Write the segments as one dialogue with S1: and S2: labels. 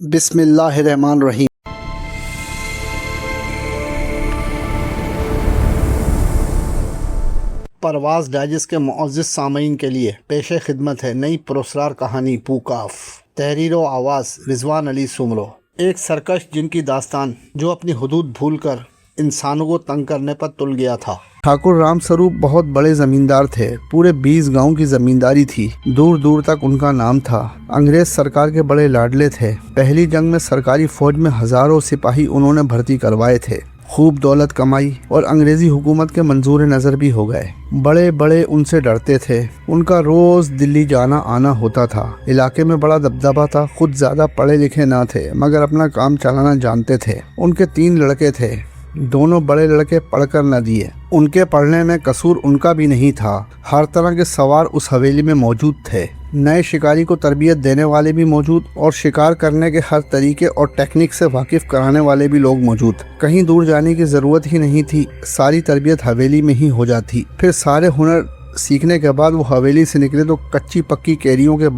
S1: बिस्मिल्लाहिर्रहमानिर्रहीम। परवाज़ डाइजेस्ट के मुअज़्ज़िज़ सामीन के लिए पेश खिदमत है नई पुरस्कार कहानी पूकाफ। तहरीर व आवाज़ रिजवान अली सुमरो। एक सरकश जिनकी दास्तान जो अपनी हुदूद भूलकर इंसानों को तंग करने पर तुल गया था। ठाकुर राम स्वरूप बहुत बड़े जमींदार थे। पूरे 20 गांव की जमींदारी थी। दूर दूर तक उनका नाम था। अंग्रेज सरकार के बड़े लाडले थे। पहली जंग में सरकारी फौज में हजारों सिपाही उन्होंने भर्ती करवाए थे। खूब दौलत कमाई और अंग्रेजी हुकूमत के मंजूर नज़र भी हो गए। बड़े बड़े उनसे डरते थे। उनका रोज़ दिल्ली जाना आना होता था। इलाके में बड़ा दबदबा था। खुद ज़्यादा पढ़े लिखे ना थे मगर अपना काम चलाना जानते थे। उनके 3 लड़के थे। दोनों बड़े लड़के पढ़कर न दिए। उनके पढ़ने में कसूर उनका भी नहीं था। हर तरह के सवार उस हवेली में मौजूद थे। नए शिकारी को तरबियत देने वाले भी मौजूद और शिकार करने के हर तरीके और टेक्निक से वाकिफ कराने वाले भी लोग मौजूद। कहीं दूर जाने की ज़रूरत ही नहीं थी। सारी तरबियत हवेली में ही हो जाती। फिर सारे हुनर सीखने के बाद वो हवेली से निकले तो कच्ची पक्की कैरियों के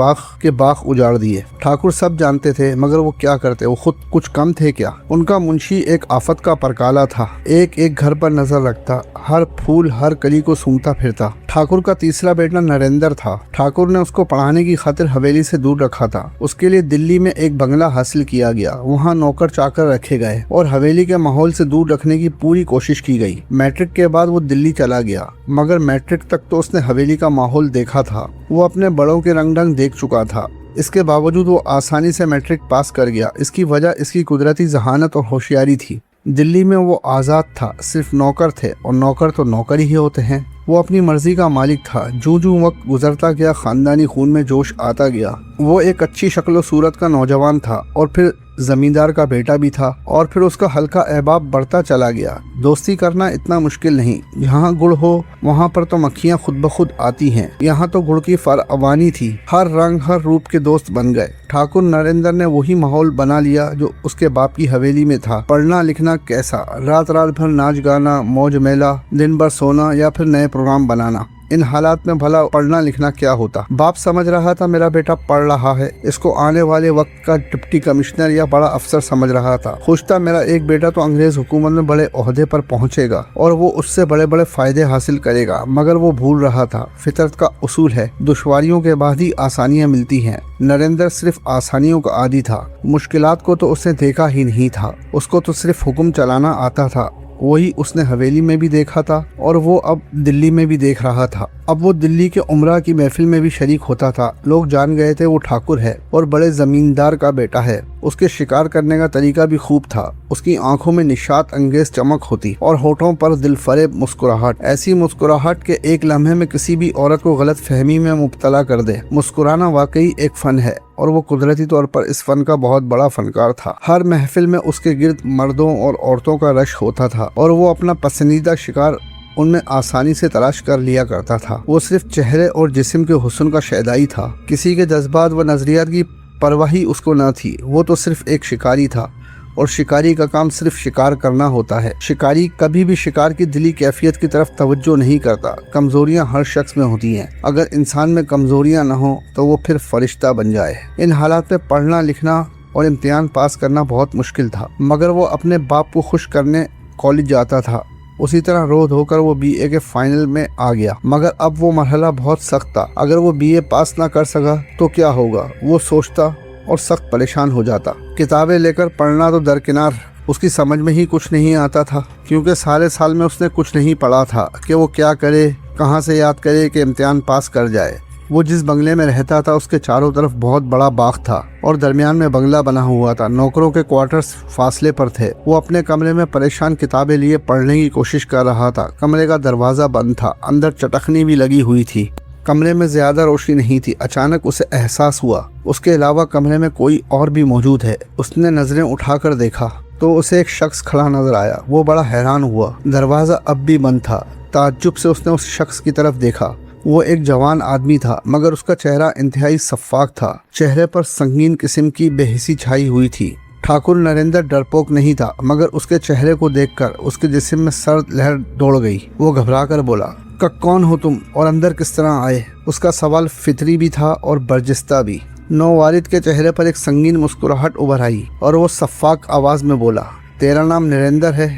S1: बाग उजाड़ दिए। ठाकुर सब जानते थे मगर वो क्या करते। वो खुद कुछ कम थे क्या। उनका मुंशी एक आफत का परकाला था। एक एक घर पर नजर रखता। हर फूल हर कली को सूंघता फिरता। ठाकुर का तीसरा बेटा नरेंद्र था। ठाकुर ने उसको पढ़ाने की खातिर हवेली से दूर रखा था। उसके लिए दिल्ली में एक बंगला हासिल किया गया। वहाँ नौकर चाकर रखे गए और हवेली के माहौल से दूर रखने की पूरी कोशिश की गई। मैट्रिक के बाद वो दिल्ली चला गया मगर मैट्रिक तक तो उसने हवेली का माहौल देखा था। वो अपने बड़ों के रंग ढंग देख चुका था। इसके बावजूद वो आसानी से मैट्रिक पास कर गया। इसकी वजह इसकी कुदरती जहानत और होशियारी थी। दिल्ली में वो आज़ाद था। सिर्फ नौकर थे और नौकर तो नौकर ही होते हैं। वो अपनी मर्जी का मालिक था। जूं वक्त गुजरता गया खानदानी खून में जोश आता गया। वो एक अच्छी शक्ल सूरत का नौजवान था और फिर जमींदार का बेटा भी था और फिर उसका हल्का अहबाब बढ़ता चला गया। दोस्ती करना इतना मुश्किल नहीं। यहाँ गुड़ हो वहाँ पर तो मक्खियाँ खुद ब खुद आती हैं। यहाँ तो गुड़ की फरअवानी थी। हर रंग हर रूप के दोस्त बन गए। ठाकुर नरेंद्र ने वही माहौल बना लिया जो उसके बाप की हवेली में था। पढ़ना लिखना कैसा, रात रात भर नाच गाना मौज मेला, दिन भर सोना या फिर नए प्रोग्राम बनाना। इन हालात में भला पढ़ना लिखना क्या होता। बाप समझ रहा था मेरा बेटा पढ़ रहा है। इसको आने वाले वक्त का डिप्टी कमिश्नर या बड़ा अफसर समझ रहा था। खुश था मेरा एक बेटा तो अंग्रेज हुकूमत में बड़े ओहदे पर पहुंचेगा और वो उससे बड़े बड़े फायदे हासिल करेगा। मगर वो भूल रहा था फितरत का उसूल है, दुश्वारियों के बाद ही आसानियाँ मिलती हैं। नरेंद्र सिर्फ आसानियों का आदी था। मुश्किलात को तो उसने देखा ही नहीं था। उसको तो सिर्फ हुक्म चलाना आता था। वही उसने हवेली में भी देखा था और वो अब दिल्ली में भी देख रहा था। अब वो दिल्ली के उमरा की महफिल में भी शरीक होता था। लोग जान गए थे वो ठाकुर है और बड़े जमींदार का बेटा है। उसके शिकार करने का तरीका भी खूब था। उसकी आंखों में निशात अंगेज चमक होती और होठों पर दिलफरेब मुस्कुराहट। ऐसी मुस्कुराहट के एक लम्हे में किसी भी औरत को गलत फहमी में मुब्तला कर दे। मुस्कुराना वाकई एक फन है और वो कुदरती तौर पर इस फन का बहुत बड़ा फनकार था। हर महफिल में उसके गिर्द मर्दों और औरतों का रश होता था और वो अपना पसंदीदा शिकार उनमें आसानी से तलाश कर लिया करता था। वो सिर्फ चेहरे और जिस्म के हुस्न का शैदाई था। किसी के जज्बात व नजरियात की परवाही उसको न थी। वो तो सिर्फ एक शिकारी था और शिकारी का काम सिर्फ शिकार करना होता है। शिकारी कभी भी शिकार की दिली कैफियत की तरफ तवज्जो नहीं करता। कमजोरियां हर शख्स में होती हैं। अगर इंसान में कमजोरियां न हो तो वो फिर फरिश्ता बन जाए। इन हालात में पढ़ना लिखना और इम्तिहान पास करना बहुत मुश्किल था मगर वो अपने बाप को खुश करने कॉलेज जाता था। उसी तरह रो धोकर वो बीए के फाइनल में आ गया मगर अब वो मरहला बहुत सख्त था। अगर वो बीए पास ना कर सका तो क्या होगा वो सोचता और सख्त परेशान हो जाता। किताबें लेकर पढ़ना तो दरकिनार, उसकी समझ में ही कुछ नहीं आता था क्योंकि सारे साल में उसने कुछ नहीं पढ़ा था कि वो क्या करे, कहाँ से याद करे कि इम्तिहान पास कर जाए। वो जिस बंगले में रहता था उसके चारों तरफ बहुत बड़ा बाग था और दरमियान में बंगला बना हुआ था। नौकरों के क्वार्टर्स फासले पर थे। वो अपने कमरे में परेशान किताबें लिए पढ़ने की कोशिश कर रहा था। कमरे का दरवाज़ा बंद था। अंदर चटखनी भी लगी हुई थी। कमरे में ज्यादा रोशनी नहीं थी। अचानक उसे एहसास हुआ उसके अलावा कमरे में कोई और भी मौजूद है। उसने नजरें उठाकर देखा तो उसे एक शख्स खड़ा नजर आया। वो बड़ा हैरान हुआ। दरवाज़ा अब भी बंद था। ताज्जुब से उसने उस शख्स की तरफ देखा। वो एक जवान आदमी था मगर उसका चेहरा इंतहाई शफ़ाफ था। चेहरे पर संगीन किस्म की बेहिसी छाई हुई थी। ठाकुर नरेंद्र डरपोक नहीं था मगर उसके चेहरे को देखकर उसके जिस्म में सर्द लहर दौड़ गई। वो घबरा कर बोला, कौन हो तुम और अंदर किस तरह आए? उसका सवाल फितरी भी था और बर्जिस्ता भी। नौवारिद के चेहरे पर एक संगीन मुस्कुराहट उभर आई और वो शफ़ाक आवाज़ में बोला, तेरा नाम नरेंद्र है?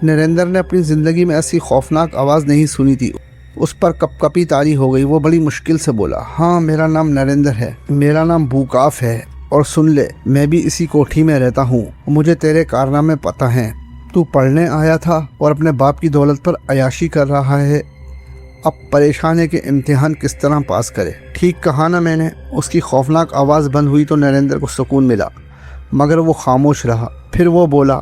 S1: नरेंद्र ने अपनी ज़िंदगी में ऐसी खौफनाक आवाज़ नहीं सुनी थी। उस पर कपकपी तारी हो गई। वो बड़ी मुश्किल से बोला, हाँ मेरा नाम नरेंद्र है। मेरा नाम बूकाफ है। और सुन ले, मैं भी इसी कोठी में रहता हूँ। मुझे तेरे कारनामे पता हैं। तू पढ़ने आया था और अपने बाप की दौलत पर अयाशी कर रहा है। अब परेशान है कि इम्तिहान किस तरह पास करे। ठीक कहा ना मैंने? उसकी खौफनाक आवाज़ बंद हुई तो नरेंद्र को सुकून मिला, मगर वो खामोश रहा। फिर वो बोला,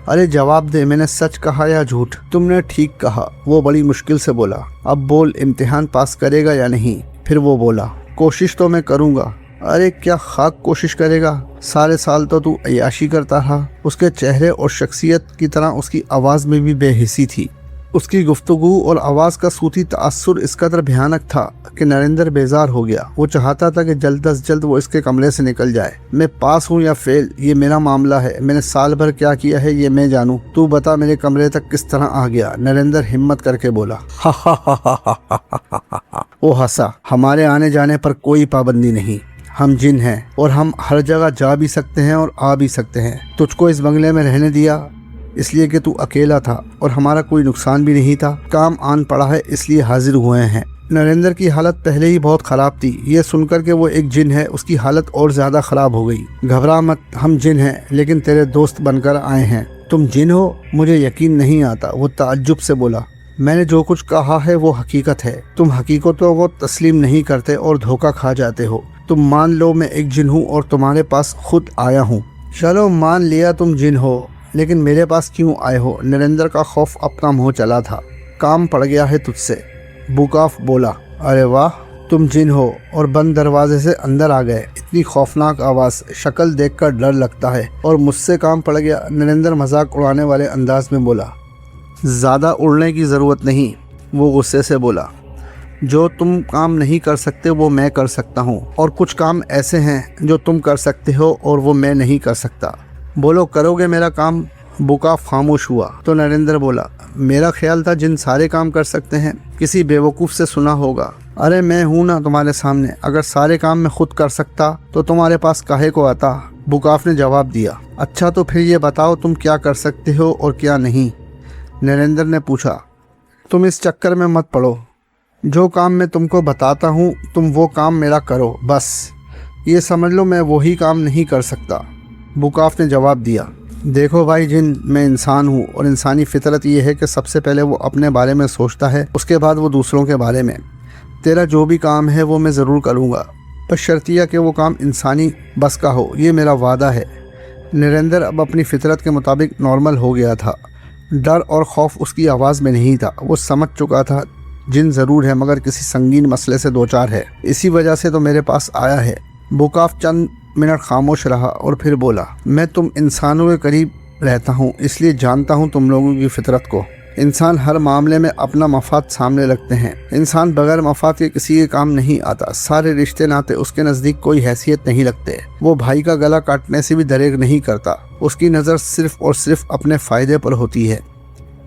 S1: अरे जवाब दे, मैंने सच कहा या झूठ? तुमने ठीक कहा। वो बड़ी मुश्किल से बोला, अब बोल, इम्तिहान पास करेगा या नहीं? फिर वो बोला, कोशिश तो मैं करूँगा। अरे क्या खाक कोशिश करेगा? सारे साल तो तू अय्याशी करता रहा। उसके चेहरे और शख्सियत की तरह उसकी आवाज़ में भी बेहिसी थी। उसकी गुफ्तगू और आवाज़ का सूती तासुर इस कदर भयानक था कि नरेंद्र बेजार हो गया। वो चाहता था कि जल्द अज जल्द वो इसके कमरे से निकल जाए। मैं पास हूँ या फेल, ये मेरा मामला है। मैंने साल भर क्या किया है ये मैं जानूँ। तू बता, मेरे कमरे तक किस तरह आ गया? नरेंद्र हिम्मत करके बोला। हा हा हा हा हा हा हा। वो हंसा। हमारे आने जाने पर कोई पाबंदी नहीं। हम जिन हैं और हम हर जगह जा भी सकते हैं और आ भी सकते हैं। तुझको इस बंगले में रहने दिया इसलिए कि तू अकेला था और हमारा कोई नुकसान भी नहीं था। काम आन पड़ा है इसलिए हाजिर हुए हैं। नरेंद्र की हालत पहले ही बहुत ख़राब थी। ये सुनकर के वो एक जिन है, उसकी हालत और ज़्यादा ख़राब हो गई। घबरा मत, हम जिन हैं लेकिन तेरे दोस्त बनकर आए हैं। तुम जिन हो? मुझे यकीन नहीं आता। वो ताज्जुब से बोला, मैंने जो कुछ कहा है वो हकीकत है। तुम हकीकतों को तस्लीम नहीं करते और धोखा खा जाते हो। तुम मान लो मैं एक जिन हूँ और तुम्हारे पास खुद आया हूँ। चलो मान लिया तुम जिन हो, लेकिन मेरे पास क्यों आए हो? नरेंद्र का खौफ अब कम हो चला था। काम पड़ गया है तुझसे। बूकाफ बोला, अरे वाह, तुम जिन हो और बंद दरवाजे से अंदर आ गए। इतनी खौफनाक आवाज़, शक्ल देखकर डर लगता है। और मुझसे काम पड़ गया? नरेंद्र मजाक उड़ाने वाले अंदाज में बोला। ज़्यादा उड़ने की ज़रूरत नहीं, वो गुस्से से बोला। जो तुम काम नहीं कर सकते वो मैं कर सकता हूँ, और कुछ काम ऐसे हैं जो तुम कर सकते हो और वो मैं नहीं कर सकता। बोलो, करोगे मेरा काम? बुकाफ खामोश हुआ तो नरेंद्र बोला, मेरा ख्याल था जिन सारे काम कर सकते हैं। किसी बेवकूफ़ से सुना होगा। अरे मैं हूँ ना तुम्हारे सामने। अगर सारे काम मैं खुद कर सकता तो तुम्हारे पास काहे को आता? बुकाफ ने जवाब दिया। अच्छा तो फिर ये बताओ तुम क्या कर सकते हो और क्या नहीं? नरेंद्र ने पूछा। तुम इस चक्कर में मत पड़ो। जो काम मैं तुमको बताता हूँ तुम वो काम मेरा करो, बस। ये समझ लो मैं वही काम नहीं कर सकता। बुकाफ ने जवाब दिया। देखो भाई जिन, मैं इंसान हूँ और इंसानी फितरत ये है कि सबसे पहले वो अपने बारे में सोचता है, उसके बाद वो दूसरों के बारे में। तेरा जो भी काम है वो मैं ज़रूर करूँगा, बस शर्तिया कि वो काम इंसानी बस का हो, ये मेरा वादा है। नरेंद्र अब अपनी फितरत के मुताबिक नॉर्मल हो गया था। डर और खौफ उसकी आवाज़ में नहीं था। वो समझ चुका था जिन ज़रूर है मगर किसी संगीन मसले से दो चार है, इसी वजह से तो मेरे पास आया है। बुकाफ चंद मिनट खामोश रहा और फिर बोला, मैं तुम इंसानों के करीब रहता हूँ इसलिए जानता हूँ तुम लोगों की फितरत को। इंसान हर मामले में अपना मफाद सामने रखते हैं। इंसान बगैर मफाद के किसी के काम नहीं आता। सारे रिश्ते नाते उसके नज़दीक कोई हैसियत नहीं रखते। वो भाई का गला काटने से भी दरेग नहीं करता। उसकी नज़र सिर्फ और सिर्फ अपने फ़ायदे पर होती है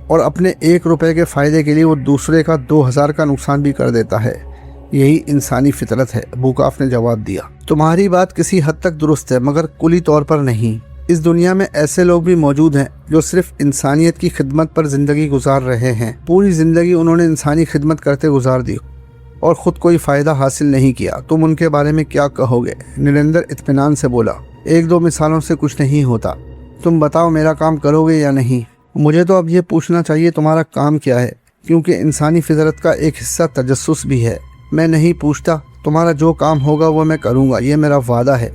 S1: और अपने 1 रुपये के फ़ायदे के लिए वो दूसरे का 2000 का नुकसान भी कर देता है। यही इंसानी फितरत है। बुकाफ ने जवाब दिया। तुम्हारी बात किसी हद तक दुरुस्त है मगर कुली तौर पर नहीं। इस दुनिया में ऐसे लोग भी मौजूद हैं जो सिर्फ इंसानियत की खिदमत पर ज़िंदगी गुजार रहे हैं। पूरी ज़िंदगी उन्होंने इंसानी खिदमत करते गुजार दी और ख़ुद कोई फ़ायदा हासिल नहीं किया। तुम उनके बारे में क्या कहोगे? नरेंद्र इत्मीनान से बोला। 1-2 मिसालों से कुछ नहीं होता। तुम बताओ मेरा काम करोगे या नहीं? मुझे तो अब ये पूछना चाहिए तुम्हारा काम क्या है, क्योंकि इंसानी फितरत का एक हिस्सा तजस्सुस भी है। मैं नहीं पूछता, तुम्हारा जो काम होगा वो मैं करूँगा, ये मेरा वादा है,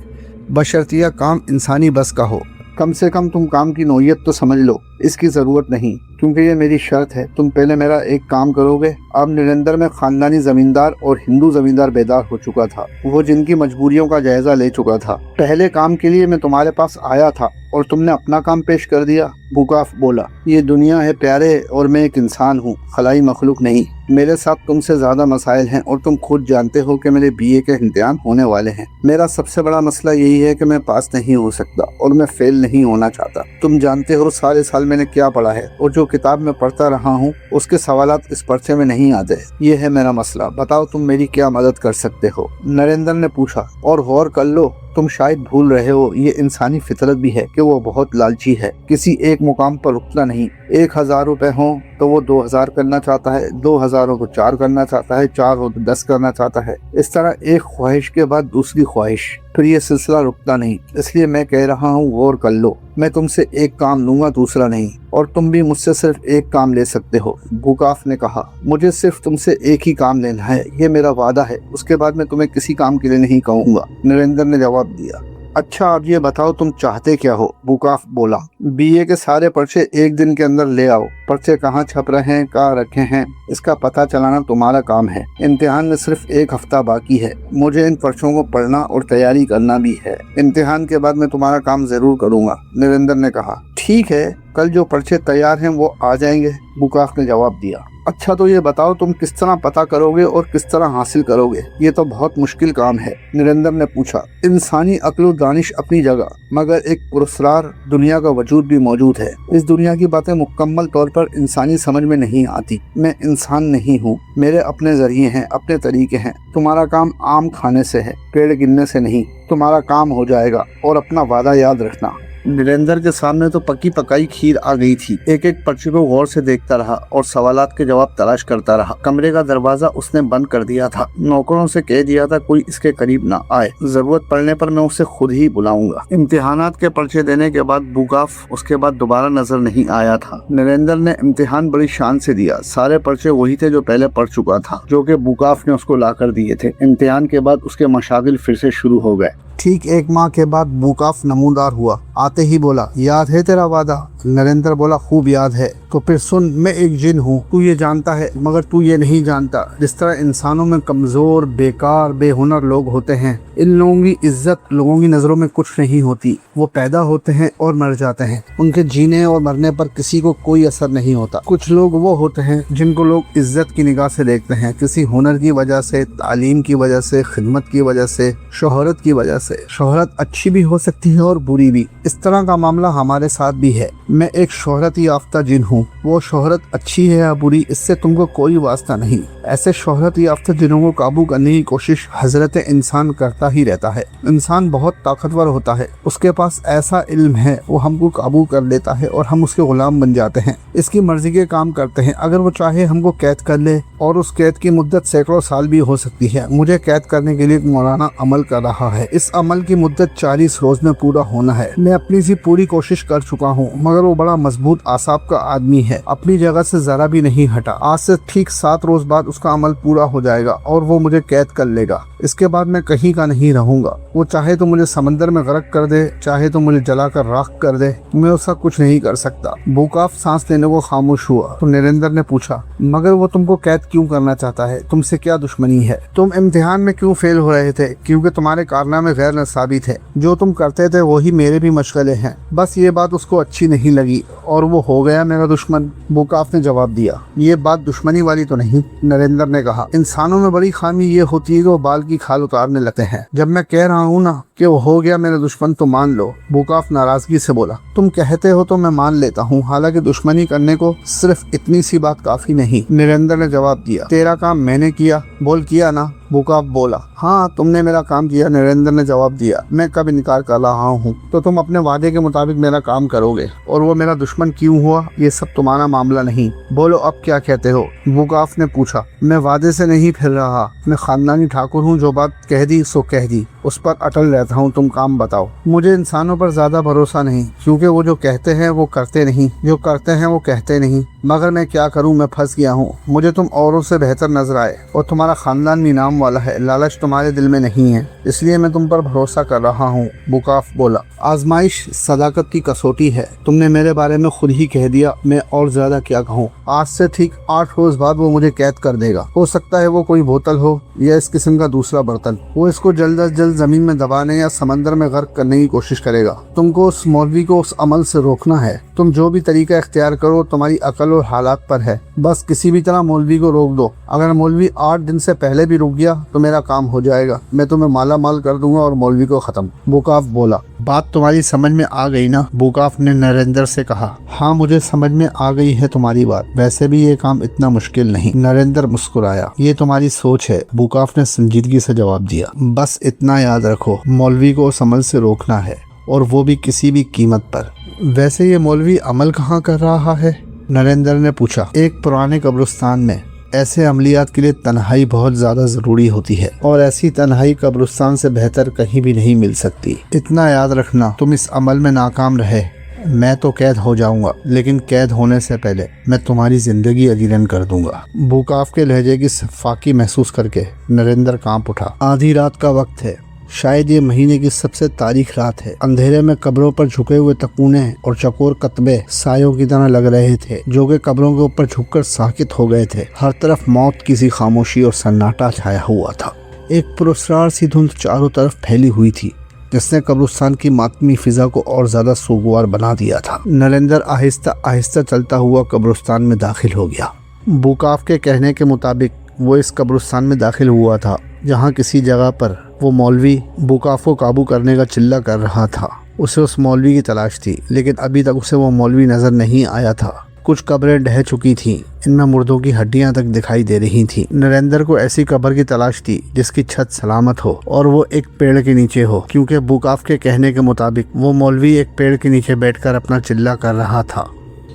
S1: बशर्तिया काम इंसानी बस का हो। कम से कम तुम काम की नौयत तो समझ लो। इसकी ज़रूरत नहीं, क्योंकि ये मेरी शर्त है। तुम पहले मेरा एक काम करोगे। अब नरेंद्र में ख़ानदानी ज़मींदार और हिंदू ज़मींदार बेदार हो चुका था। वो जिनकी मजबूरियों का जायज़ा ले चुका था। पहले काम के लिए मैं तुम्हारे पास आया था और तुमने अपना काम पेश कर दिया। बुकाफ बोला, ये दुनिया है प्यारे और मैं एक इंसान हूँ, खलाई मखलूक नहीं। मेरे साथ तुमसे ज़्यादा मसाइल हैं और तुम खुद जानते हो कि मेरे BA के इम्तिहान होने वाले हैं। मेरा सबसे बड़ा मसला यही है कि मैं पास नहीं हो सकता और मैं फेल नहीं होना चाहता। तुम जानते हो सारे साल मैंने क्या पढ़ा है और जो जो किताब में पढ़ता रहा हूँ उसके सवालात इस पर्चे में नहीं आते। ये है मेरा मसला, बताओ तुम मेरी क्या मदद कर सकते हो। नरेंद्र ने पूछा, और गौर कर लो, तुम शायद भूल रहे हो ये इंसानी फितरत भी है कि वो बहुत लालची है, किसी एक मुकाम पर रुकता नहीं। 1000 रुपए हो तो वो 2000 करना चाहता है, 2000 हो तो 4 करना चाहता है, 4 हो तो 10 करना चाहता है। इस तरह एक ख्वाहिश के बाद दूसरी ख्वाहिश, फिर ये सिलसिला रुकता नहीं। इसलिए मैं कह रहा हूँ गौर कर लो, मैं तुमसे एक काम लूंगा दूसरा नहीं, और तुम भी मुझसे सिर्फ एक काम ले सकते हो। बुकाफ ने कहा, मुझे सिर्फ तुमसे एक ही काम लेना है, ये मेरा वादा है, उसके बाद मैं तुम्हें किसी काम के लिए नहीं कहूँगा। नरेंद्र ने जवाब दिया, अच्छा अब ये बताओ तुम चाहते क्या हो। बुकाफ बोला, बीए के सारे पर्चे एक दिन के अंदर ले आओ। पर्चे कहाँ छप रहे हैं, कहाँ रखे हैं, इसका पता चलाना तुम्हारा काम है। इम्तिहान में सिर्फ 1 हफ्ता बाकी है, मुझे इन पर्चों को पढ़ना और तैयारी करना भी है। इम्तिहान के बाद मैं तुम्हारा काम जरूर करूँगा। नरेंद्र ने कहा, ठीक है, कल जो पर्चे तैयार हैं वो आ जाएंगे। बुकाफ ने जवाब दिया, अच्छा तो ये बताओ तुम किस तरह पता करोगे और किस तरह हासिल करोगे, ये तो बहुत मुश्किल काम है। नरेंद्र ने पूछा, इंसानी अक्ल दानिश अपनी जगह, मगर एक पुरस्कार दुनिया का वजूद भी मौजूद है। इस दुनिया की बातें मुकम्मल तौर पर इंसानी समझ में नहीं आती। मैं इंसान नहीं हूँ, मेरे अपने जरिए हैं, अपने तरीके हैं। तुम्हारा काम आम खाने से है, पेड़ गिनने से नहीं। तुम्हारा काम हो जाएगा, और अपना वादा याद रखना। नरेंद्र के सामने तो पकी पकाई खीर आ गई थी। एक एक पर्ची को गौर से देखता रहा और सवालात के जवाब तलाश करता रहा। कमरे का दरवाजा उसने बंद कर दिया था। नौकरों से कह दिया था कोई इसके करीब ना आए, जरूरत पड़ने पर मैं उसे खुद ही बुलाऊंगा। इम्तिहानात के पर्चे देने के बाद बुकाफ उसके बाद दोबारा नजर नहीं आया था। नरेंद्र ने इम्तिहान बड़ी शान से दिया। सारे पर्चे वही थे जो पहले पढ़ चुका था, जो कि बुकाफ ने उसको लाकर दिए थे। इम्तिहान के बाद उसके मशागिल फिर से शुरू हो गए। ठीक 1 माह के बाद बुकाफ नमूदार हुआ। आते ही बोला, याद है तेरा वादा? नरेंद्र बोला, खूब याद है। तो फिर सुन, मैं एक जिन हूँ, तू ये जानता है, मगर तू ये नहीं जानता। जिस तरह इंसानों में कमजोर, बेकार, बेहुनर लोग होते हैं, इन लोगों की इज्जत लोगों की नजरों में कुछ नहीं होती। वो पैदा होते हैं और मर जाते हैं, उनके जीने और मरने पर किसी को कोई असर नहीं होता। कुछ लोग वो होते हैं जिनको लोग इज्जत की निगाह से देखते हैं, किसी हुनर की वजह से, तालीम की वजह से, खिदमत की वजह से, शोहरत की वजह से। शोहरत अच्छी भी हो सकती है और बुरी भी। इस तरह का मामला हमारे साथ भी है। मैं एक शोहरत याफ्ता जिन हूँ, वो शोहरत अच्छी है या बुरी इससे तुमको कोई वास्ता नहीं। ऐसे शोहरत याफ्ता जिनों को काबू करने की कोशिश हजरत इंसान करता ही रहता है। इंसान बहुत ताकतवर होता है, उसके पास ऐसा इल्म है, वो हमको काबू कर लेता है और हम उसके गुलाम बन जाते हैं, इसकी मर्जी के काम करते हैं। अगर वो चाहे हमको कैद कर ले, और उस कैद की मुद्दत सैकड़ों साल भी हो सकती है। मुझे कैद करने के लिए मौलाना अमल कर रहा है। इस अमल की मुद्दत 40 रोज में पूरा होना है। मैं अपनी सी पूरी कोशिश कर चुका हूँ, मगर वो बड़ा मजबूत आसाब का आदमी है, अपनी जगह से जरा भी नहीं हटा। आज से ठीक 7 रोज बाद उसका अमल पूरा हो जाएगा और वो मुझे कैद कर लेगा। इसके बाद मैं कहीं का नहीं रहूंगा। वो चाहे तो मुझे समंदर में गर्क कर दे, चाहे तो मुझे जलाकर राख कर दे, मैं उसका कुछ नहीं कर सकता। बुकाफ सांस लेने को खामोश हुआ। तो नरेंद्र ने पूछा, मगर वो तुमको कैद क्यों करना चाहता है? तुमसे क्या दुश्मनी है? तुम इम्तिहान में क्यों फेल हो रहे थे? क्योंकि तुम्हारे कारनामे गैर नसाबी थे। जो तुम करते थे वही मेरे भी मशगले हैं। बस ये बात उसको अच्छी नहीं लगी और वो हो गया मेरा दुश्मन। बुकाफ ने जवाब दिया, ये बात दुश्मनी वाली तो नहीं। नरेंद्र ने कहा, इंसानों में बड़ी खामी ये होती है कि वो बाल की खाल उतारने लगते हैं। जब मैं कह रहा हूँ ना कि वो हो गया मेरा दुश्मन तो मान लो। बुकाफ नाराजगी से बोला, तुम कहते हो तो मैं मान लेता हूँ, हालांकि दुश्मनी करने को सिर्फ इतनी सी बात काफी नहीं। नरेंद्र ने जवाब दिया, तेरा काम मैंने किया, बोल किया ना? बुकाफ बोला, हाँ तुमने मेरा काम किया। नरेंद्र ने जवाब दिया, मैं कब इनकार कर रहा हूँ? तो तुम अपने वादे के मुताबिक मेरा काम करोगे, और वो मेरा दुश्मन क्यों हुआ ये सब तुम्हारा मामला नहीं। बोलो अब क्या कहते हो? बुकाफ ने पूछा, मैं वादे से नहीं फिर रहा, मैं खानदानी ठाकुर हूँ, जो बात कह दी सो कह दी, उस पर अटल रहता हूँ। तुम काम बताओ। मुझे इंसानों पर ज्यादा भरोसा नहीं, क्योंकि वो जो कहते हैं वो करते नहीं, जो करते हैं वो कहते नहीं। मगर मैं क्या करूँ, मैं फंस गया हूँ। मुझे तुम औरों से बेहतर नजर आए और तुम्हारा खानदान भी नाम वाला है, लालच तुम्हारे दिल में नहीं है, इसलिए मैं तुम पर भरोसा कर रहा हूँ। बुकाफ बोला, आजमाइश सदाकत की कसौटी है। तुमने मेरे बारे में खुद ही कह दिया, मैं और ज्यादा क्या कहूँ। आज से ठीक 8 रोज बाद वो मुझे कैद कर देगा। हो सकता है वो कोई बोतल हो या इस किस्म का दूसरा बर्तन। वो इसको जल्द अज जल्द जमीन में दबाने या समंदर में गर्क करने की कोशिश करेगा। तुमको उस मौलवी को उस अमल से रोकना है। तुम जो भी तरीका इख्तियार करो तुम्हारी अकल और हालात पर है, बस किसी भी तरह मौलवी को रोक दो। अगर मौलवी 8 दिन से पहले भी रुक गया तो मेरा काम हो जाएगा, मैं तुम्हें माला माल कर दूंगा और मौलवी को खत्म। बुकाफ बोला, बात तुम्हारी समझ में आ गई ना? बुकाफ ने नरेंद्र से कहा। हाँ, मुझे समझ में आ गई है तुम्हारी बात, वैसे भी ये काम इतना मुश्किल नहीं। नरेंद्र मुस्कुराया। ये तुम्हारी सोच है, बुकाफ ने संजीदगी से जवाब दिया। बस इतना याद रखो, मौलवी को उस अमल से रोकना है, और वो भी किसी भी कीमत पर। वैसे ये मौलवी अमल कहाँ कर रहा है? नरेंद्र ने पूछा। एक पुराने कब्रिस्तान में। ऐसे अमलियात के लिए तन्हाई बहुत ज़्यादा ज़रूरी होती है, और ऐसी तन्हाई कब्रिस्तान से बेहतर कहीं भी नहीं मिल सकती। इतना याद रखना, तुम इस अमल में नाकाम रहे मैं तो कैद हो जाऊंगा, लेकिन कैद होने से पहले मैं तुम्हारी जिंदगी अजीरन कर दूंगा। बुकाफ के लहजे की सफाकी महसूस करके नरेंद्र कांप उठा। आधी रात का वक्त है, शायद ये महीने की सबसे तारीख रात है। अंधेरे में कब्रों पर झुके हुए तकूने और चकोर कतबे सायों की तरह लग रहे थे, जो कि कब्रों के ऊपर झुककर साकित हो गए थे। हर तरफ मौत की सी खामोशी और सन्नाटा छाया हुआ था। एक पुरस्कार सी धुंध चारों तरफ फैली हुई थी, जिसने कब्रिस्तान की मातमी फिजा को और ज्यादा सोगवार बना दिया था। नरेंद्र आहिस्ता आहिस्ता चलता हुआ कब्रिस्तान में दाखिल हो गया। बुकाफ के कहने के मुताबिक वो इस कब्रिस्तान में दाखिल हुआ था जहाँ किसी जगह पर वो मौलवी बुकाफ को काबू करने का चिल्ला कर रहा था। उसे उस मौलवी की तलाश थी, लेकिन अभी तक उसे वो मौलवी नजर नहीं आया था। कुछ कब्रें ढह चुकी थीं, इनमें मुर्दों की हड्डियां तक दिखाई दे रही थीं। नरेंद्र को ऐसी कब्र की तलाश थी जिसकी छत सलामत हो और वो एक पेड़ के नीचे हो, क्योंकि बुकाफ के कहने के मुताबिक वो मौलवी एक पेड़ के नीचे बैठकर अपना चिल्ला कर रहा था।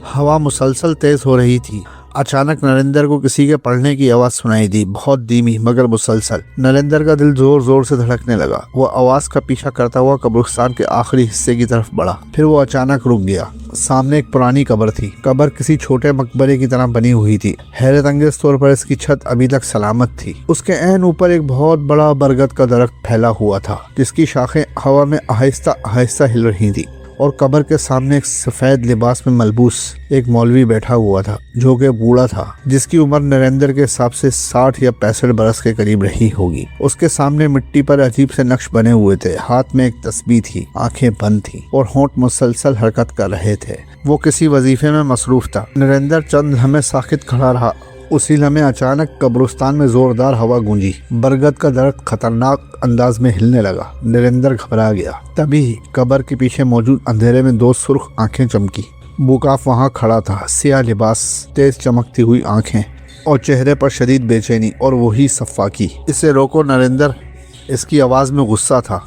S1: हवा मुसलसल तेज हो रही थी। अचानक नरेंद्र को किसी के पढ़ने की आवाज सुनाई दी, बहुत धीमी मगर मुसलसल। नरेंद्र का दिल जोर जोर से धड़कने लगा। वो आवाज का पीछा करता हुआ कब्रिस्तान के आखिरी हिस्से की तरफ बढ़ा। फिर वो अचानक रुक गया। सामने एक पुरानी कब्र थी। कब्र किसी छोटे मकबरे की तरह बनी हुई थी। हैरत अंगेज तौर पर इसकी छत अभी तक सलामत थी। उसके ऐन ऊपर एक बहुत बड़ा बरगद का दरख्त फैला हुआ था, जिसकी शाखें हवा में आहिस्ता आहिस्ता हिल रही थी। और कब्र के सामने एक सफेद लिबास में मलबूस एक मौलवी बैठा हुआ था, जो कि बूढ़ा था, जिसकी उम्र नरेंद्र के हिसाब से 60 या 65 बरस के करीब रही होगी। उसके सामने मिट्टी पर अजीब से नक्श बने हुए थे। हाथ में एक तस्बीह थी, आंखें बंद थी और होंठ मुसलसल हरकत कर रहे थे। वो किसी वजीफे में मसरूफ था। नरेंद्र चंद लम्हे साकित खड़ा रहा। उसी लम्हे अचानक कब्रिस्तान में जोरदार हवा गूंजी। बरगद का दरख्त खतरनाक अंदाज में हिलने लगा। नरेंद्र घबरा गया। तभी कब्र के पीछे मौजूद अंधेरे में 2 सुर्ख आंखें चमकी। बुकाफ वहां खड़ा था, सियाह लिबास, तेज चमकती हुई आंखें और चेहरे पर शदीद बेचैनी और वही सफाकी। इसे रोको नरेंद्र, इसकी आवाज में गुस्सा था।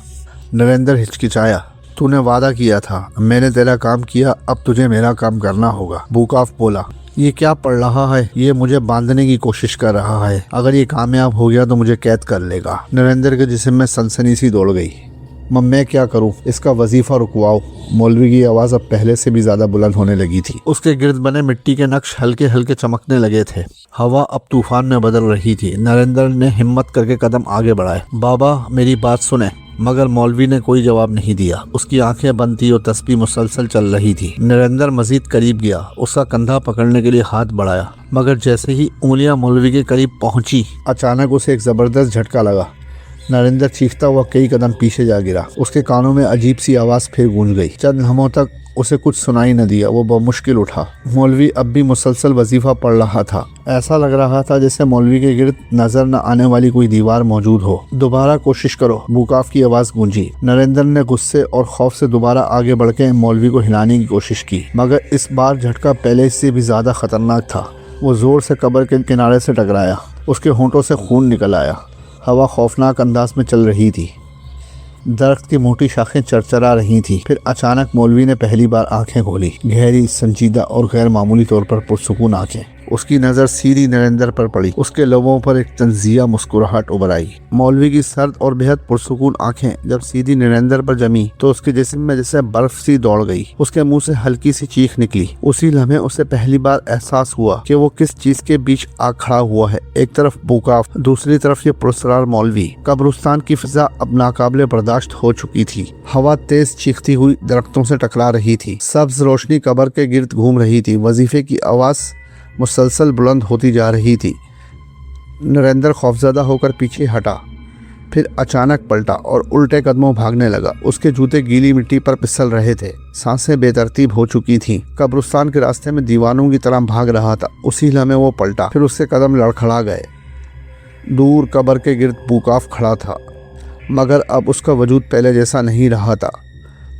S1: नरेंद्र हिचकिचाया। तूने वादा किया था, मैंने तेरा काम किया, अब तुझे मेरा काम करना होगा। बुकाफ बोला। ये क्या पढ़ रहा है? ये मुझे बांधने की कोशिश कर रहा है। अगर ये कामयाब हो गया तो मुझे कैद कर लेगा। नरेंद्र के जिस्म में सनसनी सी दौड़ गई। मैं क्या करूं? इसका वजीफा रुकवाओ। मौलवी की आवाज अब पहले से भी ज्यादा बुलंद होने लगी थी। उसके गिर्द बने मिट्टी के नक्श हल्के हल्के चमकने लगे थे। हवा अब तूफान में बदल रही थी। नरेंद्र ने हिम्मत करके कदम आगे बढ़ाए। बाबा, मेरी बात सुने। मगर मौलवी ने कोई जवाब नहीं दिया। उसकी आंखें बंद थी और तस्बीह मुसलसल चल रही थी। नरेंद्र मजीद करीब गया, उसका कंधा पकड़ने के लिए हाथ बढ़ाया, मगर जैसे ही उंगलियां मौलवी के करीब पहुंची, अचानक उसे एक जबरदस्त झटका लगा। नरेंद्र चीखता हुआ कई कदम पीछे जा गिरा। उसके कानों में अजीब सी आवाज फिर गूंज गई। चंद लम्हों तक उसे कुछ सुनाई न दिया। वो बमुश्किल उठा। मौलवी अब भी मुसलसल वजीफा पढ़ रहा था। ऐसा लग रहा था जैसे मौलवी के गिर्द नजर न आने वाली कोई दीवार मौजूद हो। दोबारा कोशिश करो, बुकाफ की आवाज गूंजी। नरेंद्र ने गुस्से और खौफ से दोबारा आगे बढ़ के मौलवी को हिलाने की कोशिश की, मगर इस बार झटका पहले से भी ज्यादा खतरनाक था। वो जोर से कब्र के किनारे से टकराया। उसके होंठों से खून निकल आया। हवा खौफनाक अंदाज में चल रही थी। दरख्त की मोटी शाखें चरचरा रही थीं। फिर अचानक मौलवी ने पहली बार आंखें खोली। गहरी, संजीदा और गैर मामूली तौर पर पुरसुकून आंखें। उसकी नज़र सीधी नरेंद्र पर पड़ी। उसके लबों पर एक तंजिया मुस्कुराहट उभर आई। मौलवी की सर्द और बेहद पुरसुकून आंखें जब सीधी नरेंद्र पर जमी तो उसके जिस्म में जैसे बर्फ सी दौड़ गई। उसके मुंह से हल्की सी चीख निकली। उसी लम्हे उसे पहली बार एहसास हुआ कि वो किस चीज के बीच आ खड़ा हुआ है। एक तरफ बुकाफ, दूसरी तरफ ये पुरस्कार मौलवी। कब्रिस्तान की फिजा अब नाकाबिले बर्दाश्त हो चुकी थी। हवा तेज चीखती हुई दरख्तों से टकरा रही थी। सब्ज रोशनी कब्र के गिर्द घूम रही थी। वजीफे की आवाज मुसलसल बुलंद होती जा रही थी। नरेंद्र खौफजदा होकर पीछे हटा। फिर अचानक पलटा और उल्टे कदमों भागने लगा। उसके जूते गीली मिट्टी पर फिसल रहे थे, सांसें बेतरतीब हो चुकी थीं। कब्रिस्तान के रास्ते में दीवानों की तरह भाग रहा था। उसी लम्हे वो पलटा, फिर उसके कदम लड़खड़ा गए। दूर कब्र के गिर्द बूकाफ खड़ा था, मगर अब उसका वजूद पहले जैसा नहीं रहा था।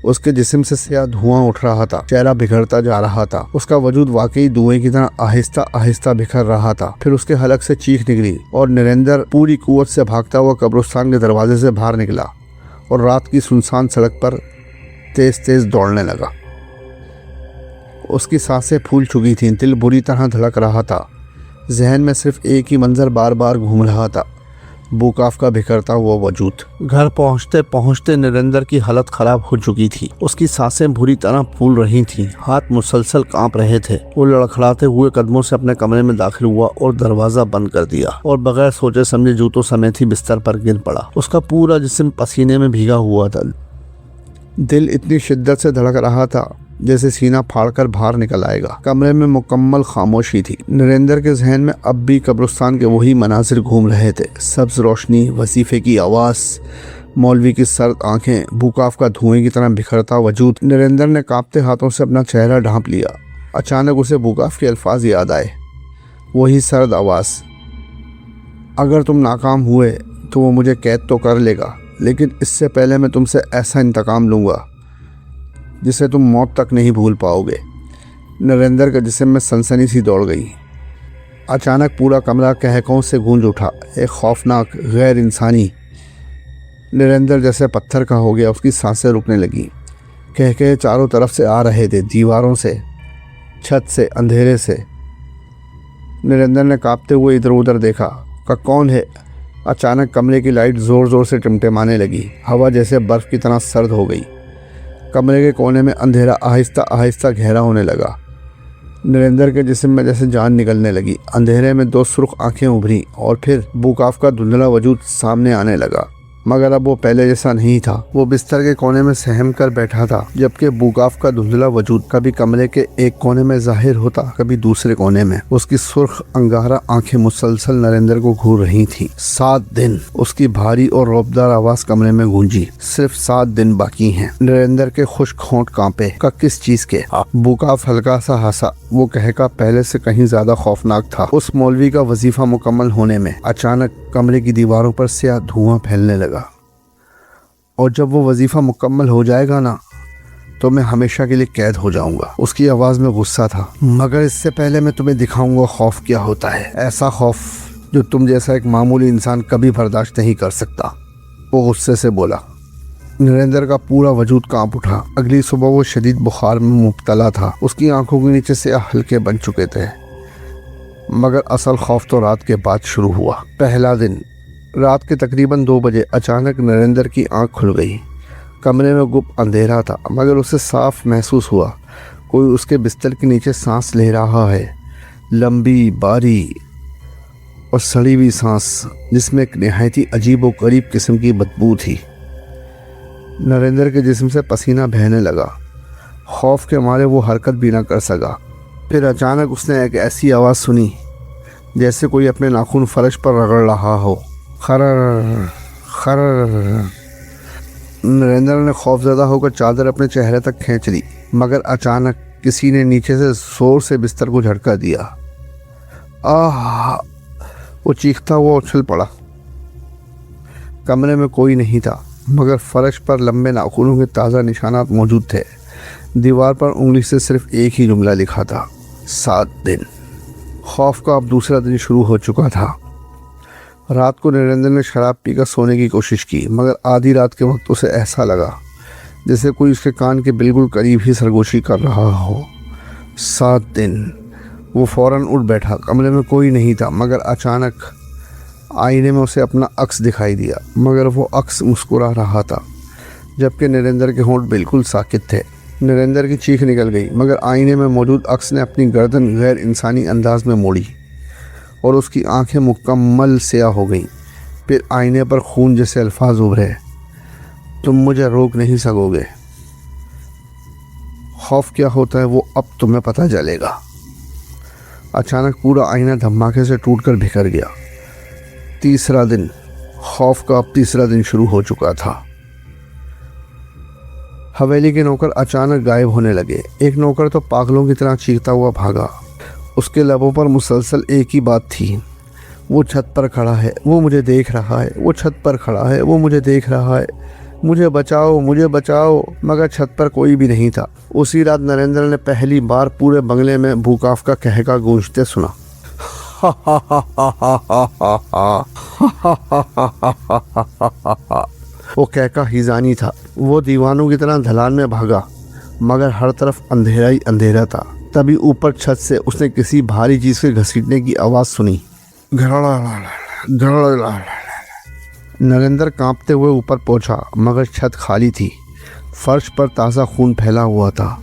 S1: उसके जिस्म से स्याह धुआं उठ रहा था, चेहरा बिखरता जा रहा था। उसका वजूद वाकई धुएं की तरह आहिस्ता आहिस्ता बिखर रहा था। फिर उसके हलक से चीख निकली और नरेंद्र पूरी कुव्वत से भागता हुआ कब्रिस्तान के दरवाजे से बाहर निकला और रात की सुनसान सड़क पर तेज तेज दौड़ने लगा। उसकी सांसें फूल चुकी थीं, दिल बुरी तरह धड़क रहा था। जहन में सिर्फ एक ही मंजर बार बार घूम रहा था, बूकाफ का बिखरता हुआ वजूद। घर पहुंचते पहुंचते नरेंद्र की हालत खराब हो चुकी थी। उसकी सांसें बुरी तरह फूल रही थीं, हाथ मुसलसल कांप रहे थे। वो लड़खड़ाते हुए कदमों से अपने कमरे में दाखिल हुआ और दरवाजा बंद कर दिया और बगैर सोचे समझे जूतों समेत ही बिस्तर पर गिर पड़ा। उसका पूरा जिस्म पसीने में भीगा हुआ था। दिल इतनी शिद्दत से धड़क रहा था जैसे सीना फाड़कर बाहर निकल आएगा। कमरे में मुकम्मल खामोशी थी। नरेंद्र के जहन में अब भी कब्रिस्तान के वही मनाजिर घूम रहे थे। सब्ज रोशनी, वजीफे की आवाज़, मौलवी की सर्द आंखें, बूकाफ का धुएं की तरह बिखरता वजूद। नरेंद्र ने कांपते हाथों से अपना चेहरा ढांप लिया। अचानक उसे बूकाफ के अल्फाज याद आए, वही सर्द आवाज़, अगर तुम नाकाम हुए तो वो मुझे कैद तो कर लेगा, लेकिन इससे पहले मैं तुमसे ऐसा इंतकाम लूँगा जिसे तुम मौत तक नहीं भूल पाओगे। नरेंद्र के जिस्म में सनसनी सी दौड़ गई। अचानक पूरा कमरा कहकों से गूंज उठा, एक खौफनाक गैर इंसानी। नरेंद्र जैसे पत्थर का हो गया, उसकी सांसें रुकने लगी। कहके चारों तरफ से आ रहे थे, दीवारों से, छत से, अंधेरे से। नरेंद्र ने कांपते हुए इधर उधर देखा कि कौन है। अचानक कमरे की लाइट ज़ोर ज़ोर से टिमटिमाने लगी। हवा जैसे बर्फ़ की तरह सर्द हो गई। कमरे के कोने में अंधेरा आहिस्ता आहिस्ता गहरा होने लगा। नरेंद्र के जिस्म में जैसे जान निकलने लगी। अंधेरे में दो सुर्ख आंखें उभरी और फिर बूकाफ का धुंधला वजूद सामने आने लगा, मगर अब वो पहले जैसा नहीं था। वो बिस्तर के कोने में सहम कर बैठा था, जबकि बूकाफ का धुंधला वजूद कभी कमरे के एक कोने में जाहिर होता, कभी दूसरे कोने में। उसकी सुर्ख अंगारा आंखें मुसलसल नरेंद्र को घूर रही थी। 7 दिन, उसकी भारी और रौबदार आवाज कमरे में गूंजी। सिर्फ 7 दिन बाकी हैं। नरेंद्र के खुश्क होंठ कांपे। का किस चीज के? बूकाफ हल्का सा हंसा। वो कहका पहले से कहीं ज्यादा खौफनाक था। उस मौलवी का वजीफा मुकम्मल होने में अचानक कमरे की दीवारों पर स्याह धुआं फैलने लगा, और जब वो वजीफा मुकम्मल हो जाएगा ना, तो मैं हमेशा के लिए कैद हो जाऊंगा। उसकी आवाज़ में गुस्सा था। मगर इससे पहले मैं तुम्हें दिखाऊंगा खौफ क्या होता है, ऐसा खौफ जो तुम जैसा एक मामूली इंसान कभी बर्दाश्त नहीं कर सकता। वो गुस्से से बोला। नरेंद्र का पूरा वजूद कांप उठा। अगली सुबह वो शदीद बुखार में मुब्तला था। उसकी आंखों के नीचे से हल्के बन चुके थे। मगर असल खौफ तो रात के बाद शुरू हुआ। पहला दिन, रात के तकरीबन 2 बजे अचानक नरेंद्र की आंख खुल गई। कमरे में गुप्त अंधेरा था, मगर उसे साफ महसूस हुआ कोई उसके बिस्तर के नीचे सांस ले रहा है। लंबी, बारी और सड़ी हुई सांस, जिसमें एक नहायती अजीब और गरीब किस्म की बदबू थी। नरेंद्र के जिस्म से पसीना बहने लगा। खौफ के मारे वो हरकत भी न कर सका। फिर अचानक उसने एक ऐसी आवाज़ सुनी जैसे कोई अपने नाखून फर्श पर रगड़ रहा हो। खरर खरर। नरेंद्र ने खौफजदा होकर चादर अपने चेहरे तक खींच ली, मगर अचानक किसी ने नीचे से जोर से बिस्तर को झटका दिया। आह! वो चीखता हुआ उछल पड़ा। कमरे में कोई नहीं था, मगर फर्श पर लंबे नाखूनों के ताज़ा निशानात मौजूद थे। दीवार पर उंगली से सिर्फ एक ही जुमला लिखा था, 7 दिन। खौफ का अब दूसरा दिन शुरू हो चुका था। रात को नरेंद्र ने शराब पीकर सोने की कोशिश की, मगर आधी रात के वक्त उसे ऐसा लगा जैसे कोई उसके कान के बिल्कुल करीब ही सरगोशी कर रहा हो। 7 दिन। वो फौरन उठ बैठा। कमरे में कोई नहीं था, मगर अचानक आईने में उसे अपना अक्स दिखाई दिया, मगर वो अक्स मुस्कुरा रहा था, जबकि नरेंद्र के होंठ बिल्कुल साकित थे। नरेंद्र की चीख निकल गई, मगर आईने में मौजूद अक्स ने अपनी गर्दन गैर इंसानी अंदाज में मोड़ी और उसकी आंखें मुकम्मल स्याह हो गईं। फिर आईने पर खून जैसे अल्फाज उभरे, तुम मुझे रोक नहीं सकोगे। खौफ क्या होता है वो अब तुम्हें पता चलेगा। अचानक पूरा आईना धमाके से टूटकर बिखर गया। तीसरा दिन। खौफ का अब तीसरा दिन शुरू हो चुका था। हवेली के नौकर अचानक गायब होने लगे। एक नौकर तो पागलों की तरह चीखता हुआ भागा। उसके लबों पर मुसलसल एक ही बात थी, वो छत पर खड़ा है, वो मुझे देख रहा है, वो छत पर खड़ा है, वो मुझे देख रहा है, मुझे बचाओ, मुझे बचाओ। मगर छत पर कोई भी नहीं था। उसी रात नरेंद्र ने पहली बार पूरे बंगले में भूकाफ का कहका गूंजते सुना। वो कहका हिजानी था। वो दीवानों की तरह ढलान में भागा, मगर हर तरफ अंधेरा ही अंधेरा था। तभी ऊपर छत से उसने किसी भारी चीज के घसीटने की आवाज सुनी। नरेंद्र कांपते हुए ऊपर पहुंचा, मगर छत खाली थी। फर्श पर ताज़ा खून फैला हुआ था।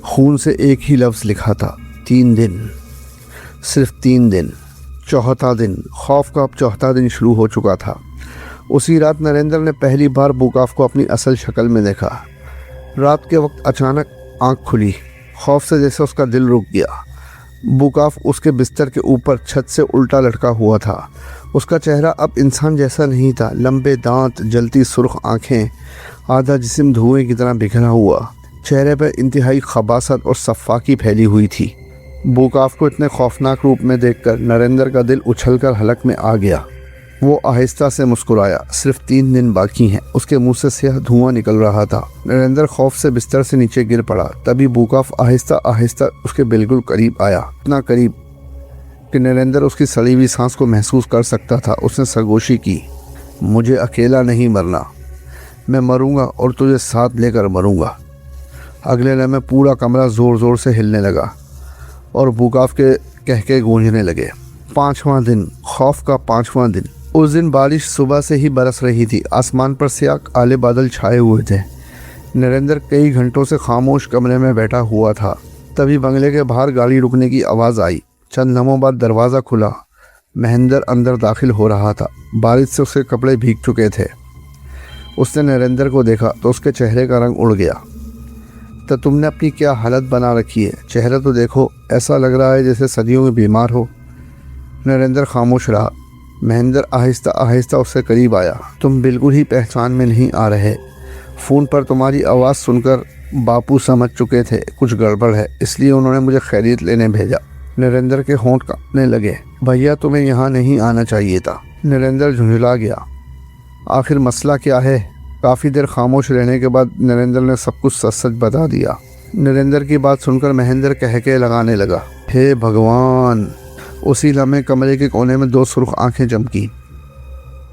S1: खून से एक ही लफ्ज़ लिखा था, 3 दिन, सिर्फ 3 दिन। चौथा दिन। खौफ का अब चौथा दिन शुरू हो चुका था। उसी रात नरेंद्र ने पहली बार बुकाफ को अपनी असल शक्ल में देखा। रात के वक्त अचानक आंख खुली। खौफ से जैसे उसका दिल रुक गया। बुकाफ उसके बिस्तर के ऊपर छत से उल्टा लटका हुआ था। उसका चेहरा अब इंसान जैसा नहीं था। लंबे दांत, जलती सुर्ख आंखें, आधा जिस्म धुएं की तरह बिखरा हुआ। चेहरे पर इंतहाई खबासत और सफ़ाकी फैली हुई थी। बुकाफ को इतने खौफनाक रूप में देखकर नरेंद्र का दिल उछलकर हलक में आ गया। वो आहिस्ता से मुस्कुराया। सिर्फ 3 दिन बाकी हैं। उसके मुंह से स्याह धुआं निकल रहा था। नरेंद्र खौफ से बिस्तर से नीचे गिर पड़ा। तभी बुकाफ आहिस्ता आहिस्ता उसके बिल्कुल करीब आया, इतना करीब कि नरेंद्र उसकी सड़ी हुई सांस को महसूस कर सकता था। उसने सरगोशी की, मुझे अकेला नहीं मरना, मैं मरूंगा और तुझे साथ लेकर मरूंगा। अगले लम्हे पूरा कमरा ज़ोर ज़ोर से हिलने लगा और बुकाफ के कहके गूंजने लगे। 5वां दिन। खौफ का 5वां दिन। उस दिन बारिश सुबह से ही बरस रही थी। आसमान पर स्याह काले बादल छाए हुए थे। नरेंद्र कई घंटों से खामोश कमरे में बैठा हुआ था। तभी बंगले के बाहर गाड़ी रुकने की आवाज़ आई। चंद लम्हों बाद दरवाज़ा खुला। महेंद्र अंदर दाखिल हो रहा था। बारिश से उसके कपड़े भीग चुके थे। उसने नरेंद्र को देखा तो उसके चेहरे का रंग उड़ गया। तो तुमने अपनी क्या हालत बना रखी है, चेहरा तो देखो, ऐसा लग रहा है जैसे सदियों में बीमार हो। नरेंद्र खामोश रहा। महेंद्र आहिस्ता आहिस्ता उससे करीब आया। तुम बिल्कुल ही पहचान में नहीं आ रहे। फ़ोन पर तुम्हारी आवाज़ सुनकर बापू समझ चुके थे कुछ गड़बड़ है, इसलिए उन्होंने मुझे खैरियत लेने भेजा। नरेंद्र के होंठ कांपने लगे। भैया तुम्हें यहाँ नहीं आना चाहिए था। नरेंद्र झुंझला गया। आखिर मसला क्या है? काफ़ी देर खामोश रहने के बाद नरेंद्र ने सब कुछ सच सच बता दिया। नरेंद्र की बात सुनकर महेंद्र कहके लगाने लगा, हे भगवान। उसी लम्हे कमरे के कोने में 2 सुर्ख आंखें चमकी।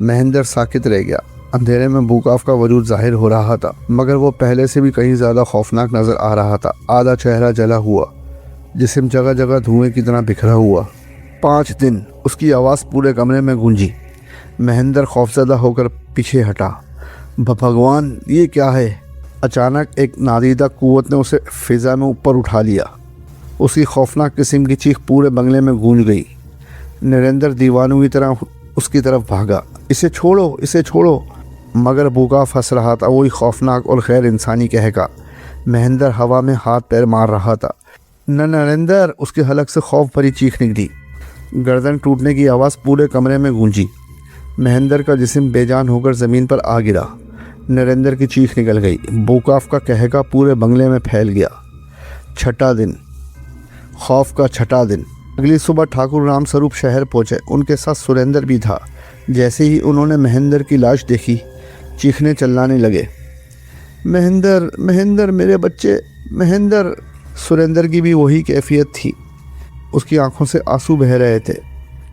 S1: महेंद्र साकित रह गया। अंधेरे में बुकाफ का वजूद जाहिर हो रहा था, मगर वो पहले से भी कहीं ज़्यादा खौफनाक नज़र आ रहा था। आधा चेहरा जला हुआ, जिस्म जगह जगह धुएं की तरह बिखरा हुआ। 5 दिन। उसकी आवाज़ पूरे कमरे में गूंजी। महेंद्र खौफजदा होकर पीछे हटा। भगवान, ये क्या है? अचानक एक नादीदा कुव्वत ने उसे फिज़ा में ऊपर उठा लिया। उसकी खौफनाक किस्म की चीख पूरे बंगले में गूंज गई। नरेंद्र दीवानों की तरह उसकी तरफ भागा। इसे छोड़ो, इसे छोड़ो। मगर बुकाफ हंस रहा था, वही खौफनाक और गैर इंसानी कहका। महेंद्र हवा में हाथ पैर मार रहा था। न नरेंद्र! उसके हलक से खौफ भरी चीख निकली। गर्दन टूटने की आवाज़ पूरे कमरे में गूंजी। महेंद्र का जिस्म बेजान होकर ज़मीन पर आ गिरा। नरेंद्र की चीख निकल गई। बुकाफ का कहका पूरे बंगले में फैल गया। 6ठा दिन। खौफ का 6ठा दिन। अगली सुबह ठाकुर रामस्वरूप शहर पहुंचे। उनके साथ सुरेंद्र भी था। जैसे ही उन्होंने महेंद्र की लाश देखी, चीखने चिल्लाने लगे, महेंद्र, महेंद्र, मेरे बच्चे, महेंद्र। सुरेंद्र की भी वही कैफियत थी। उसकी आंखों से आंसू बह रहे थे।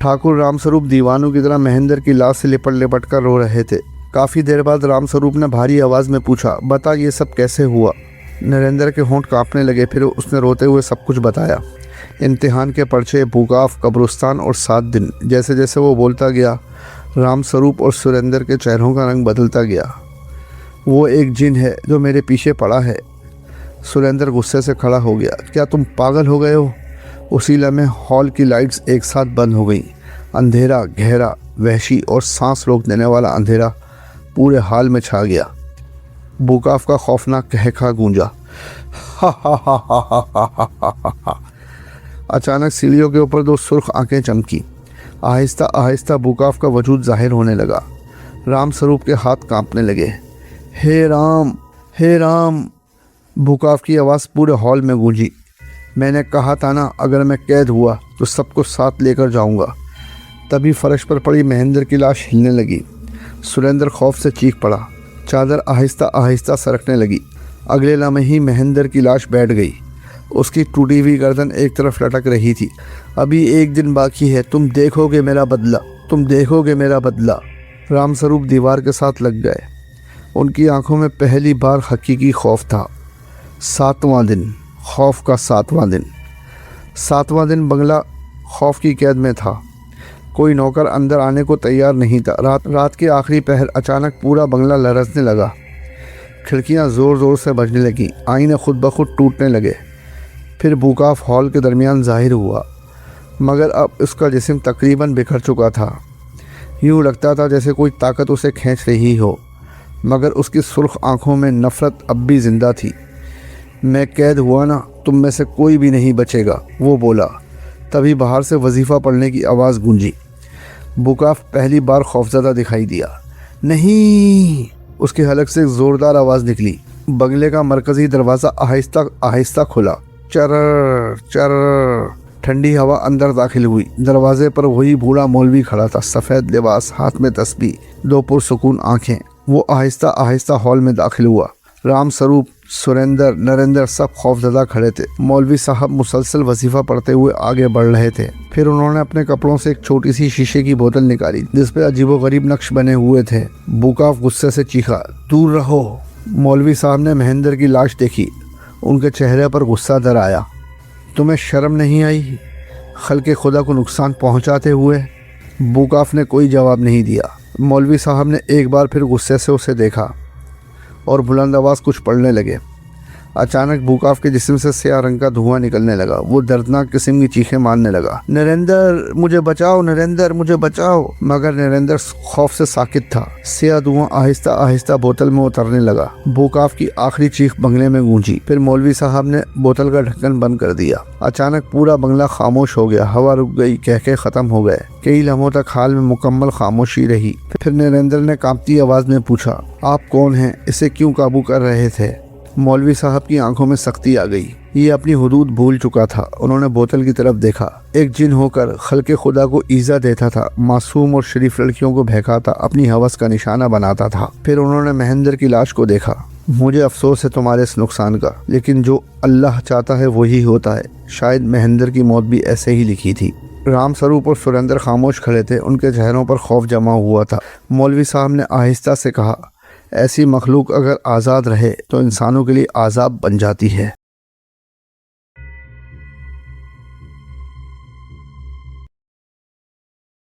S1: ठाकुर रामस्वरूप दीवानों की तरह महेंद्र की लाश से लिपट लिपट कर रो रहे थे। काफ़ी देर बाद रामस्वरूप ने भारी आवाज़ में पूछा, बता ये सब कैसे हुआ? नरेंद्र के होंठ कांपने लगे। फिर उसने रोते हुए सब कुछ बताया। इम्तिहान के पर्चे, बुकाफ, कब्रिस्तान और 7 दिन। जैसे जैसे वो बोलता गया, रामस्वरूप और सुरेंद्र के चेहरों का रंग बदलता गया। वो एक जिन है जो मेरे पीछे पड़ा है। सुरेंद्र गुस्से से खड़ा हो गया। क्या तुम पागल हो गए हो? उसी लम्हे हॉल की लाइट्स एक साथ बंद हो गईं। अंधेरा, गहरा, वहशी और सांस रोक देने वाला अंधेरा पूरे हाल में छा गया। बुकाफ का खौफनाक कहका गूंजा। हा हा हा हा हा हा हा हा हा। अचानक सीढ़ियों के ऊपर 2 सुर्ख आंखें चमकी। आहिस्ता आहिस्ता बुकाफ का वजूद जाहिर होने लगा। राम स्वरूप के हाथ कांपने लगे। हे राम, हे राम, बुकाफ की आवाज़ पूरे हॉल में गूंजी। मैंने कहा था ना, अगर मैं कैद हुआ तो सबको साथ लेकर जाऊंगा। तभी फर्श पर पड़ी महेंद्र की लाश हिलने लगी। सुरेंद्र खौफ से चीख पड़ा। चादर आहिस्ता आहिस्ता सरकने लगी। अगले लम्हे ही महेंद्र की लाश बैठ गई। उसकी टूटी हुई गर्दन एक तरफ लटक रही थी। अभी एक दिन बाकी है, तुम देखोगे मेरा बदला, तुम देखोगे मेरा बदला। रामस्वरूप दीवार के साथ लग गए। उनकी आंखों में पहली बार हकीकी खौफ था। 7वां दिन, खौफ का 7वां दिन। 7वां दिन बंगला खौफ की कैद में था। कोई नौकर अंदर आने को तैयार नहीं था। रात के आखिरी पहर अचानक पूरा बंगला लरसने लगा। खिड़कियां ज़ोर ज़ोर से बजने लगीं। आईने खुद ब खुद टूटने लगे। फिर बुकाफ हॉल के दरमियान ज़ाहिर हुआ, मगर अब उसका जिस्म तकरीबन बिखर चुका था। यूँ लगता था जैसे कोई ताकत उसे खींच रही हो, मगर उसकी सुर्ख आँखों में नफ़रत अब भी ज़िंदा थी। मैं कैद हुआ ना, तुम में से कोई भी नहीं बचेगा, वो बोला। तभी बाहर से वजीफ़ा पढ़ने की आवाज़ गूंजी। बुकाफ पहली बार खौफज़दा दिखाई दिया। नहीं, उसके हलक से ज़ोरदार आवाज़ निकली। बंगले का मरकज़ी दरवाज़ा आहिस्ता आहिस्ता खुला। चरर चरर, ठंडी हवा अंदर दाखिल हुई। दरवाजे पर वही बूढ़ा मौलवी खड़ा था, सफ़ेद लिबास, हाथ में तस्बीह, दो पुरसुकून आंखें। वो आहिस्ता आहिस्ता हॉल में दाखिल हुआ। राम स्वरूप, सुरेंद्र, नरेंद्र सब खौफजदा खड़े थे। मौलवी साहब मुसलसल वजीफ़ा पढ़ते हुए आगे बढ़ रहे थे। फिर उन्होंने अपने कपड़ों से एक छोटी सी शीशे की बोतल निकाली जिस पे अजीबोगरीब नक्श बने हुए थे। बुकाफ गुस्से से चीखा, दूर रहो। मौलवी साहब ने महेंद्र की लाश देखी। उनके चेहरे पर गुस्सा दर आया। तुम्हें शर्म नहीं आई खल्के खुदा को नुकसान पहुंचाते हुए? बुकाफ ने कोई जवाब नहीं दिया। मौलवी साहब ने एक बार फिर गुस्से से उसे देखा और बुलंद आवाज़ कुछ पढ़ने लगे। अचानक बुकाफ के जिस्म से स्याह रंग का धुआं निकलने लगा। वो दर्दनाक किस्म की चीखें मारने लगा, नरेंद्र मुझे बचाओ, नरेंद्र मुझे बचाओ। मगर नरेंद्र खौफ से साकित था। स्याह धुआं आहिस्ता आहिस्ता बोतल में उतरने लगा। बुकाफ की आखिरी चीख बंगले में गूंजी। फिर मौलवी साहब ने बोतल का ढक्कन बंद कर दिया। अचानक पूरा बंगला खामोश हो गया। हवा रुक गई, कहके ख़त्म हो गए। कई लम्हों तक हाल में मुकम्मल खामोशी रही। फिर नरेंद्र ने कांपती आवाज़ में पूछा, आप कौन हैं? इसे क्यों काबू कर रहे थे? मौलवी साहब की आंखों में सख्ती आ गई। ये अपनी हुदूद भूल चुका था। उन्होंने बोतल की तरफ देखा। एक जिन होकर खल्के खुदा को ईज़ा देता था, मासूम और शरीफ लड़कियों को बहकाता, अपनी हवस का निशाना बनाता था। फिर उन्होंने महेंद्र की लाश को देखा। मुझे अफसोस है तुम्हारे इस नुकसान का, लेकिन जो अल्लाह चाहता है वही होता है। शायद महेंद्र की मौत भी ऐसे ही लिखी थी। राम स्वरूप और सुरेंद्र खामोश खड़े थे। उनके चेहरों पर खौफ जमा हुआ था। मौलवी साहब ने आहिस्ता से कहा, ऐसी मखलूक अगर आज़ाद रहे तो इंसानों के लिए आज़ाब बन जाती है।